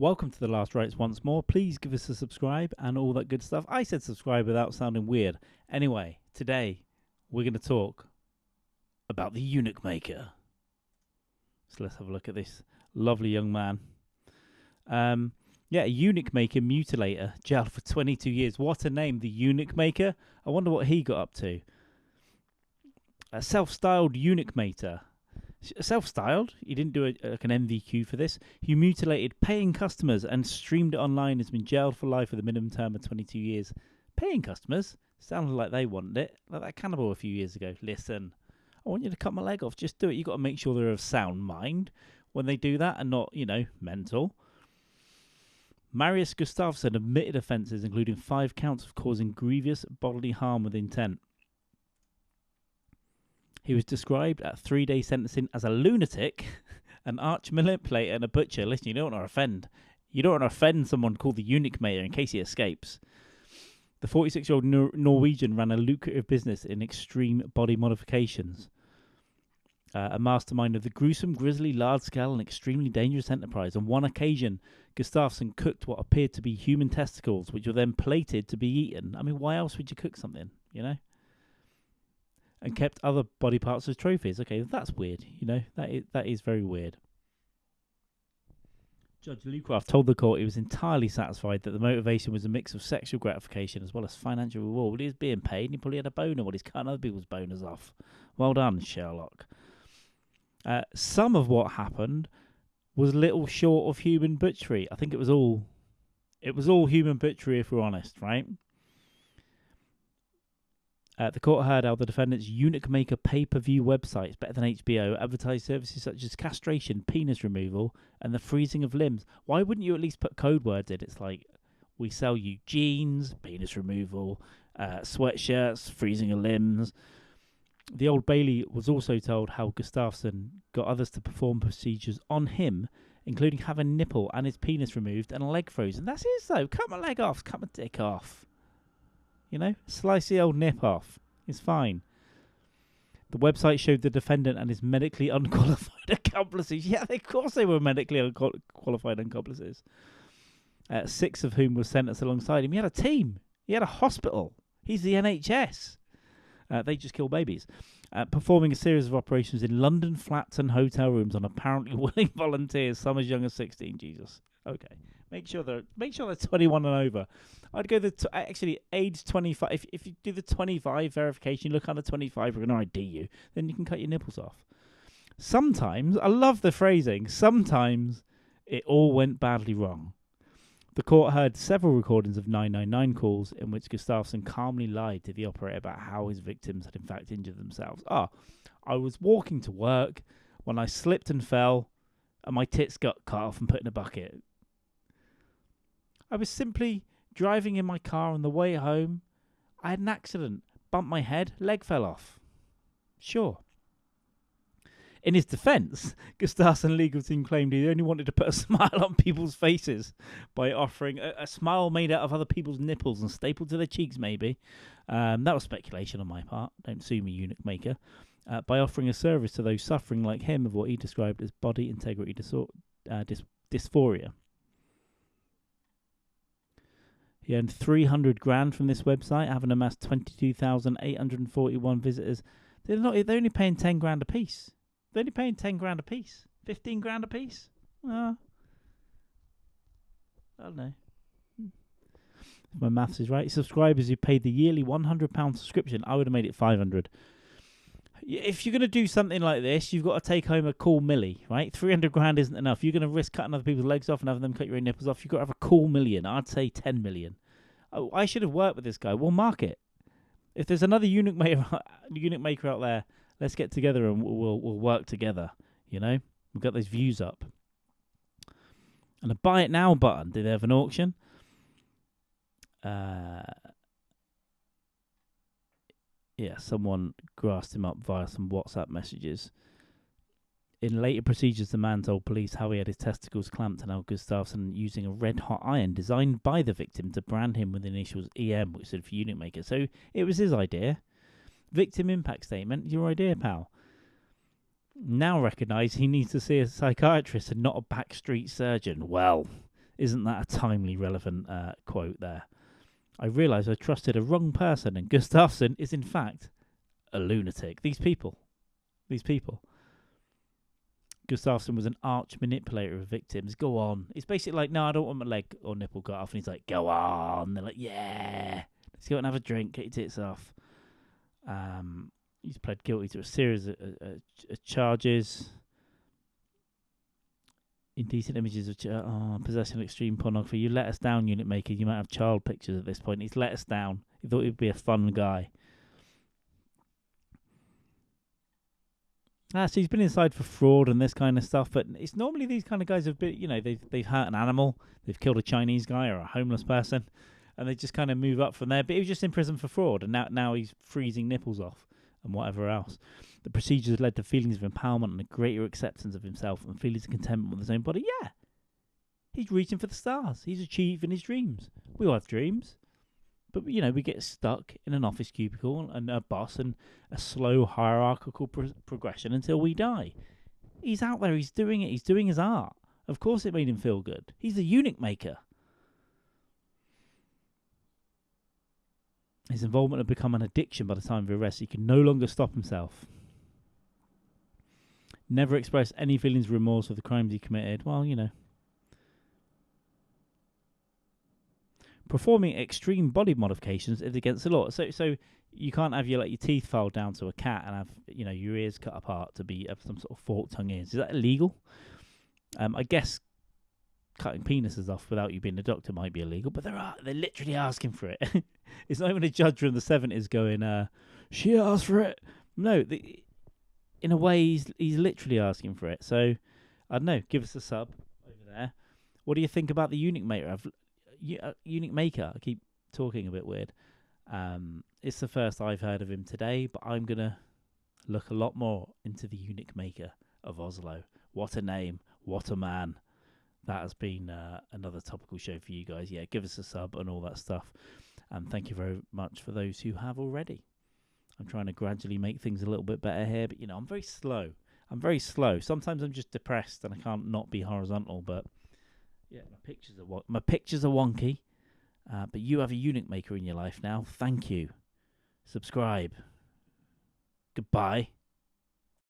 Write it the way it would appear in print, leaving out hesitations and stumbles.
Welcome to The Last Rites once more. Please give us a subscribe and all that good stuff. I said subscribe without sounding weird. Anyway, today we're going to talk about the Eunuch maker. So let's have a look at this lovely young man. A Eunuch maker mutilator, jailed for 22 years. What a name, the Eunuch maker. I wonder what he got up to. A self-styled eunuch maker. Self-styled? He didn't do an MVQ for this. He mutilated paying customers and streamed it online. Has been jailed for life with a minimum term of 22 years. Paying customers? Sounded like they wanted it. Like that cannibal a few years ago. Listen, I want you to cut my leg off. Just do it. You've got to make sure they're of sound mind when they do that and not, mental. Marius Gustafsson admitted offences, including 5 counts of causing grievous bodily harm with intent. He was described at 3-day sentencing as a lunatic, an arch manipulator, and a butcher. Listen, you don't want to offend. You don't want to offend someone called the Eunuch maker in case he escapes. The 46-year-old Norwegian ran a lucrative business in extreme body modifications. A mastermind of the gruesome, grisly, large-scale, and extremely dangerous enterprise. On one occasion, Gustafsson cooked what appeared to be human testicles, which were then plated to be eaten. I mean, why else would you cook something, And kept other body parts as trophies. Okay, that's weird, That is very weird. Judge Lucraft told the court he was entirely satisfied that the motivation was a mix of sexual gratification as well as financial reward. He was being paid and he probably had a boner while he's cutting other people's boners off. Well done, Sherlock. Some of what happened was little short of human butchery. I think it was all human butchery, if we're honest, right? The court heard how the defendant's Eunuch maker pay-per-view websites, better than HBO, advertised services such as castration, penis removal, and the freezing of limbs. Why wouldn't you at least put code words in? It's like, we sell you jeans, penis removal, sweatshirts, freezing of limbs. The Old Bailey was also told how Gustafsson got others to perform procedures on him, including having a nipple and his penis removed and a leg frozen. That's it, though. Cut my leg off. Cut my dick off. Slice the old nip off. It's fine. The website showed the defendant and his medically unqualified accomplices. Yeah, of course they were medically unqualified accomplices. 6 of whom were sentenced alongside him. He had a team. He had a hospital. He's the NHS. They just kill babies. Performing a series of operations in London flats and hotel rooms on apparently willing volunteers, some as young as 16. Jesus. Okay. Make sure they're 21 and over. I'd go actually age 25. If you do the 25 verification, you look under 25, we're going to ID you. Then you can cut your nipples off. Sometimes, I love the phrasing, sometimes it all went badly wrong. The court heard several recordings of 999 calls in which Gustafsson calmly lied to the operator about how his victims had in fact injured themselves. I was walking to work when I slipped and fell and my tits got cut off and put in a bucket. I was simply driving in my car on the way home. I had an accident, bumped my head, leg fell off. Sure. In his defence, Gustafsson legal team claimed he only wanted to put a smile on people's faces by offering a smile made out of other people's nipples and stapled to their cheeks, maybe. That was speculation on my part. Don't sue me, Eunuch maker. By offering a service to those suffering like him of what he described as body integrity dysphoria. He earned 300 grand from this website, having amassed 22,841 visitors. They're only paying 10 grand a piece. They're only paying 10 grand a piece. 15 grand a piece. I don't know. If my maths is right. Subscribers who paid the yearly £100 subscription, I would have made it 500. If you're going to do something like this, you've got to take home a cool milli, right? 300 grand isn't enough. You're going to risk cutting other people's legs off and having them cut your own nipples off. You've got to have a cool million. I'd say 10 million. Oh, I should have worked with this guy. We'll mark it. If there's another eunuch maker out there, let's get together and we'll work together. We'll get those views up. And a buy it now button. Did they have an auction? Someone grassed him up via some WhatsApp messages. In later procedures, the man told police how he had his testicles clamped and how Gustafsson using a red-hot iron designed by the victim to brand him with the initials EM, which stood for Eunuch Maker. So it was his idea. Victim impact statement, your idea, pal. Now recognise he needs to see a psychiatrist and not a backstreet surgeon. Well, Isn't that a timely, relevant quote there? I realise I trusted a wrong person, and Gustafsson is in fact a lunatic. These people. Gustafsson was an arch manipulator of victims. Go on. It's basically like, no, I don't want my leg or nipple cut off. And he's like, go on. They're like, yeah, let's go and have a drink, get your tits off. He's pled guilty to a series of charges. Indecent images of possession of extreme pornography. You let us down, Eunuch Maker. You might have child pictures at this point. He's let us down. He thought he'd be a fun guy. So he's been inside for fraud and this kind of stuff, but it's normally these kind of guys have been, they've hurt an animal, they've killed a Chinese guy or a homeless person, and they just kind of move up from there. But he was just in prison for fraud, and now he's freezing nipples off and whatever else. The procedures led to feelings of empowerment and a greater acceptance of himself and feelings of contentment with his own body. Yeah, he's reaching for the stars. He's achieving his dreams. We all have dreams. But, we get stuck in an office cubicle and a boss and a slow hierarchical progression until we die. He's out there. He's doing it. He's doing his art. Of course it made him feel good. He's the Eunuch Maker. His involvement had become an addiction by the time of arrest. He could no longer stop himself. Never expressed any feelings of remorse for the crimes he committed. Well, Performing extreme body modifications is against the law. So you can't have your teeth filed down to a cat and have your ears cut apart to be some sort of forked tongue ears. Is that illegal? I guess cutting penises off without you being a doctor might be illegal, but they're literally asking for it. It's not even a judge from the 70s going, she asked for it. No, in a way he's literally asking for it. So I don't know. Give us a sub over there. What do you think about the Eunuch Maker? Eunuch Maker. I keep talking a bit weird. It's the first I've heard of him today, but I'm gonna look a lot more into the Eunuch Maker of Oslo. What a name! What a man! That has been another topical show for you guys. Yeah, give us a sub and all that stuff. And thank you very much for those who have already. I'm trying to gradually make things a little bit better here, but I'm very slow. Sometimes I'm just depressed and I can't not be horizontal, but yeah, my pictures are wonky, but you have a Eunuch Maker in your life now. Thank you. Subscribe. Goodbye.